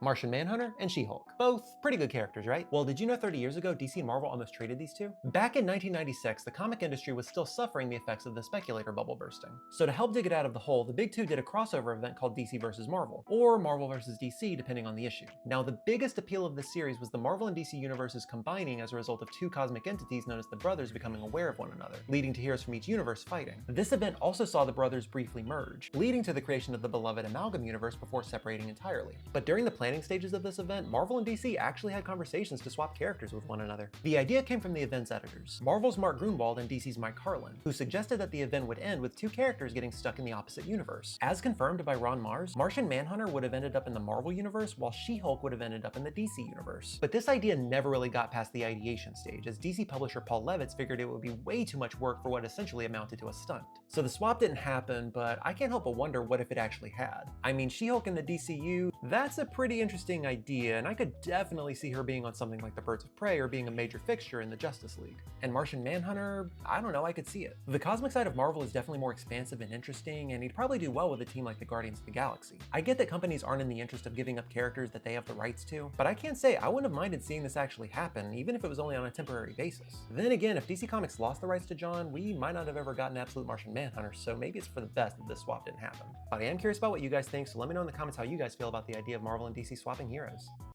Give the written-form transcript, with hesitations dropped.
Martian Manhunter and She-Hulk. Both pretty good characters, right? Well, did you know 30 years ago, DC and Marvel almost traded these two? Back in 1996, the comic industry was still suffering the effects of the speculator bubble bursting. So to help dig it out of the hole, the big two did a crossover event called DC vs. Marvel, or Marvel vs. DC, depending on the issue. Now, the biggest appeal of this series was the Marvel and DC universes combining as a result of two cosmic entities known as the Brothers becoming aware of one another, leading to heroes from each universe fighting. This event also saw the Brothers briefly merge, leading to the creation of the beloved Amalgam universe before separating entirely. But during the planning stages of this event, Marvel and DC actually had conversations to swap characters with one another. The idea came from the event's editors, Marvel's Mark Grunwald and DC's Mike Carlin, who suggested that the event would end with two characters getting stuck in the opposite universe. As confirmed by Ron Mars, Martian Manhunter would have ended up in the Marvel universe, while She-Hulk would have ended up in the DC universe. But this idea never really got past the ideation stage, as DC publisher Paul Levitz figured it would be way too much work for what essentially amounted to a stunt. So the swap didn't happen, but I can't help but wonder what if it actually had. I mean, She-Hulk in the DCU, that's a pretty interesting idea, and I could definitely see her being on something like the Birds of Prey or being a major fixture in the Justice League. And Martian Manhunter, I don't know, I could see it. The cosmic side of Marvel is definitely more expansive and interesting, and he'd probably do well with a team like the Guardians of the Galaxy. I get that companies aren't in the interest of giving up characters that they have the rights to, but I can't say I wouldn't have minded seeing this actually happen, even if it was only on a temporary basis. Then again, if DC Comics lost the rights to John, we might not have ever gotten Absolute Martian Manhunter, so maybe it's for the best that this swap didn't happen. But I am curious about what you guys think, so let me know in the comments how you guys feel about the idea of Marvel and DC swapping heroes.